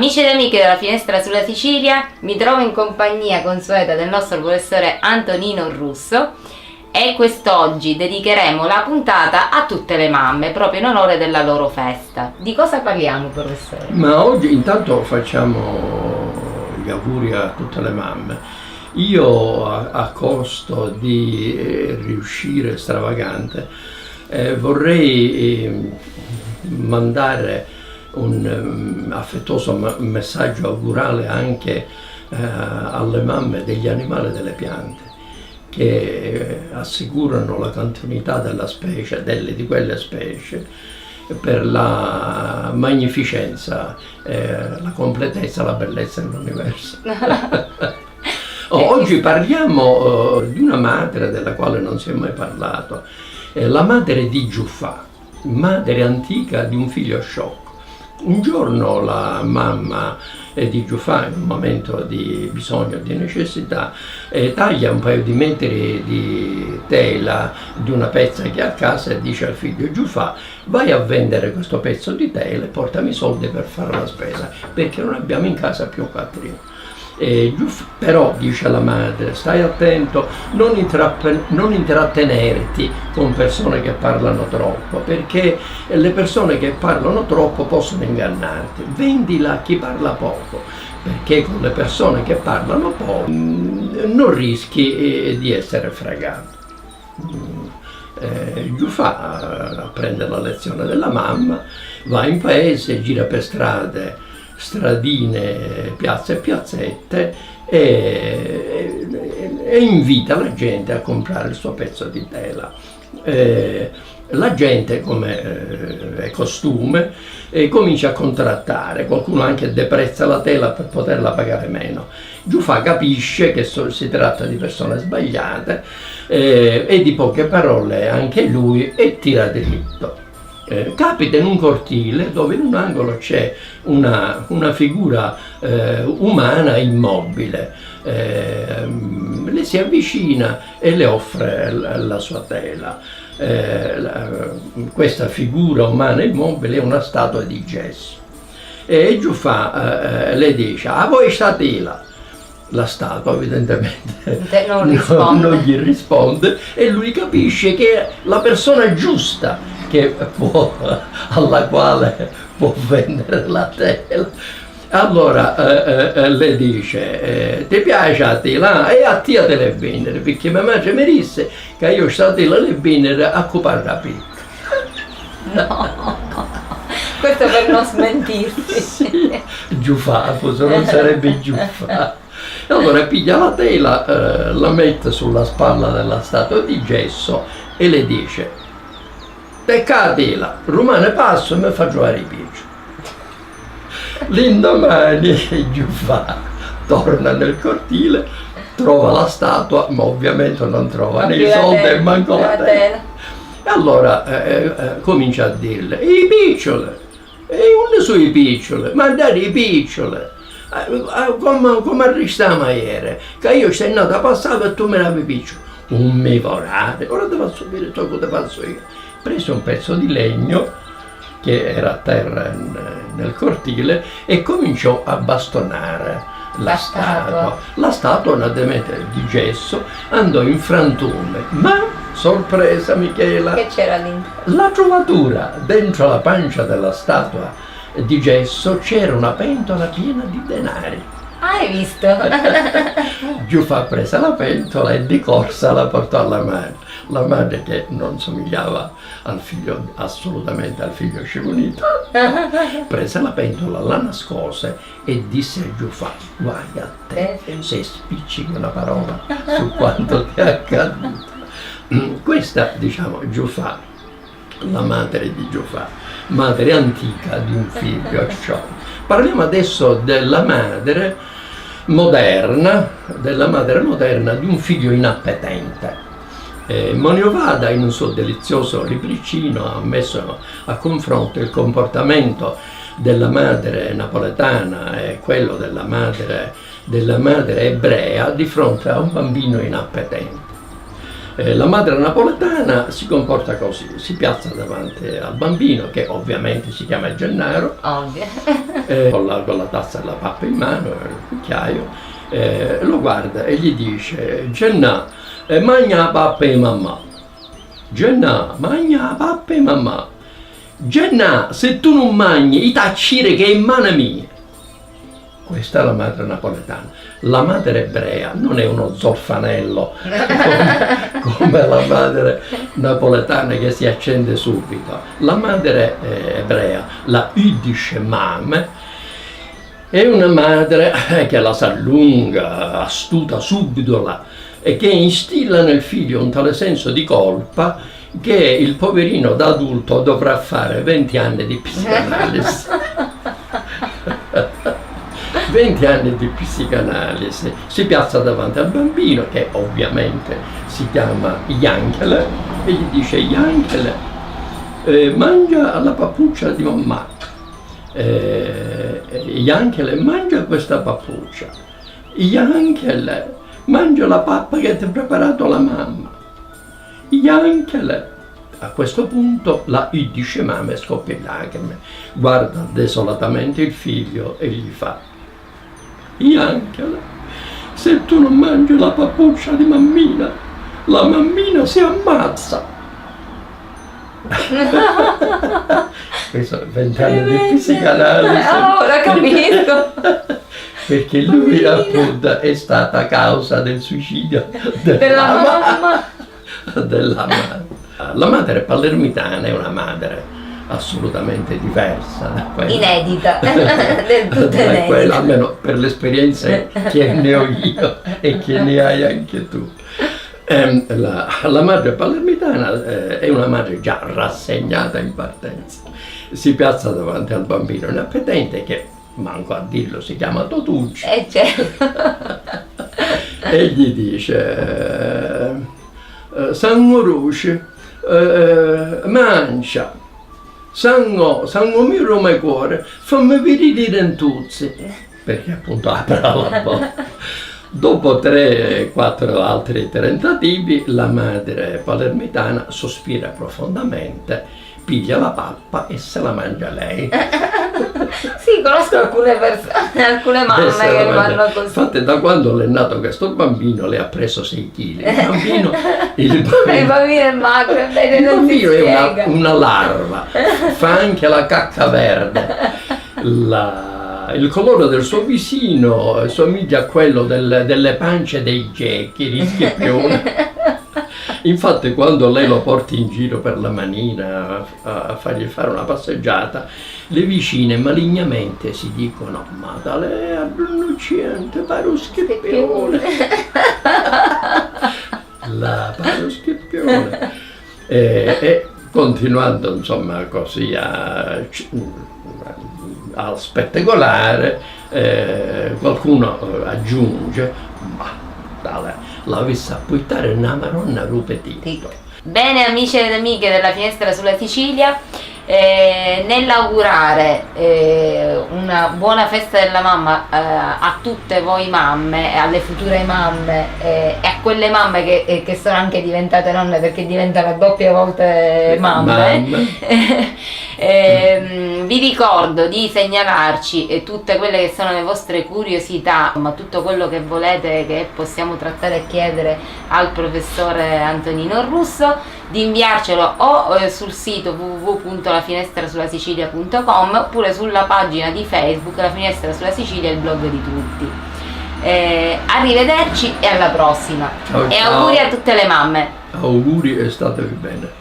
Amici ed amiche della Finestra sulla Sicilia, mi trovo in compagnia consueta del nostro professore Antonino Russo e quest'oggi dedicheremo la puntata a tutte le mamme, proprio in onore della loro festa. Di cosa parliamo, professore? Ma oggi intanto facciamo gli auguri a tutte le mamme. Io a costo di riuscire stravagante vorrei mandare un affettuoso messaggio augurale anche alle mamme degli animali e delle piante, che assicurano la continuità della specie, di quelle specie, per la magnificenza, la completezza, la bellezza dell'universo. Oggi parliamo di una madre della quale non si è mai parlato, la madre di Giuffà, madre antica di un figlio sciocco. Un giorno la mamma di Giuffà, in un momento di bisogno, di necessità, taglia un paio di metri di tela di una pezza che ha a casa e dice al figlio: Giuffà, vai a vendere questo pezzo di tela e portami i soldi per fare la spesa, perché non abbiamo in casa più un quattrino. Però, dice la madre, stai attento, non intrattenerti con persone che parlano troppo, perché le persone che parlano troppo possono ingannarti. Vendila a chi parla poco, perché con le persone che parlano poco non rischi di essere fregato. Giuffà prende la lezione della mamma, va in paese, gira per strade, stradine, piazze e piazzette e invita la gente a comprare il suo pezzo di tela. La gente, come è costume, comincia a contrattare, qualcuno anche deprezza la tela per poterla pagare meno. Giuffà capisce che si tratta di persone sbagliate e di poche parole anche lui, e tira dritto. Capita in un cortile dove in un angolo c'è una figura umana immobile. Le si avvicina e le offre la sua tela. Questa figura umana immobile è una statua di gesso. E Giuffà le dice: a voi sta tela. La statua evidentemente non gli risponde, e lui capisce che è la persona giusta alla quale può vendere la tela. Allora le dice: ti piace la tela? E a te le vendere, perché mia madre mi disse che io sta tela le vendere a copare rapito. No, questo per non smentirsi. Sì, Giuffà, se non sarebbe Giuffà. Allora piglia la tela, la mette sulla spalla della statua di gesso e le dice: tecca la tela, rimane passo e mi fa giocare i piedi. L'indomani Giuffà torna nel cortile, trova la statua, ma ovviamente non trova né i soldi e manco la tela. E allora comincia a dirle: i piccioli, e uno sui piccioli, ma dare i piccioli. Come arristiamo ieri, che io sei nata passata e tu me l'avevi picciolo. Un mi vorare, ora ti faccio dire ciò che ti faccio io. Prese un pezzo di legno che era a terra nel cortile e cominciò a bastonare la statua. La statua, naturalmente di gesso, andò in frantume, ma sorpresa, Michela, che c'era dentro? La trovatura dentro la pancia della statua di gesso c'era una pentola piena di denari. Hai visto? Giuffà prese la pentola e di corsa la portò alla madre. La madre, che non somigliava al figlio, assolutamente al figlio scimunito, prese la pentola, la nascose e disse a Giuffà: guai a te se spiccichi una parola su quanto ti è accaduto. Questa, diciamo, Giuffà, la madre di Giuffà, madre antica di un figlio sciocco. Parliamo adesso della madre moderna di un figlio inappetente. Moniovada, in un suo delizioso libricino, ha messo a confronto il comportamento della madre napoletana e quello della madre ebrea di fronte a un bambino inappetente. La madre napoletana si comporta così, si piazza davanti al bambino, che ovviamente si chiama Gennaro, Ovvio. con la tazza della pappa in mano, il cucchiaio, lo guarda e gli dice: Gennà, magna la pappa e mamma. Gennà, magna la pappa e mamma. Gennà, se tu non mangi, i taccire che è in mano mia. Questa è la madre napoletana. La madre ebrea non è uno zolfanello come la madre napoletana che si accende subito. La madre ebrea, la Yiddish Mame, è una madre che la sa lunga, astuta, subdola, e che instilla nel figlio un tale senso di colpa che il poverino da adulto dovrà fare 20 anni di psicanalisi. 20 anni di psicanalisi, si piazza davanti al bambino, che ovviamente si chiama Yankele, e gli dice: Yankele, mangia la pappuccia di mamma. Yankele, mangia questa pappuccia. Yankele, mangia la pappa che ti ha preparato la mamma. Yankele. A questo punto la Yiddish Mame scoppia in lacrime, guarda desolatamente il figlio e gli fa: Yankele, se tu non mangi la pappuccia di mammina, la mammina si ammazza. Questo 20 anni di psicanalisi. Ora capisco. Perché lui appunto è stata causa del suicidio Della mamma. della madre. La madre palermitana è una madre assolutamente diversa da quella, Inedita, del tutto da inedita. quella, almeno per l'esperienza che ne ho io e che ne hai anche tu. La madre palermitana è una madre già rassegnata in partenza. Si piazza davanti al bambino inappetente, che manco a dirlo si chiama Totucci, Certo. e gli dice: Sangue Ruce, mancia, sangue mio Roma e cuore, fammi vedere i dentuzzi, perché appunto apre la bocca. Dopo 3-4 altri tentativi, la madre palermitana sospira profondamente, piglia la pappa e se la mangia lei. Sì, conosco alcune persone, alcune mamme che fanno così. Infatti, da quando è nato questo bambino, le ha preso 6 kg. Il bambino è magro, bene, il non si bambino è spiega. una larva, fa anche la cacca verde. Il colore del suo visino somiglia a quello delle pance dei gechi, gli schippioni. Infatti, quando lei lo porta in giro per la manina a fargli fare una passeggiata, le vicine malignamente si dicono: ma da lei è abbrunnucciente, pare un schippione. La pare un schippione. E continuando insomma così a spettacolare, qualcuno aggiunge: ma la vista a puttare una maronna rupetito. Bene, amici ed amiche della Finestra sulla Sicilia, nell'augurare una buona festa della mamma a tutte voi mamme, alle future mamme e a quelle mamme che sono anche diventate nonne, perché diventano a doppie volte mamme. Vi ricordo di segnalarci tutte quelle che sono le vostre curiosità, ma tutto quello che volete che possiamo trattare e chiedere al professore Antonino Russo, di inviarcelo o sul sito www.lafinestrasulla-sicilia.com oppure sulla pagina di Facebook La Finestra sulla Sicilia, il blog di tutti. Arrivederci e alla prossima. Ciao, e ciao. auguri a tutte le mamme. Auguri e statevi bene.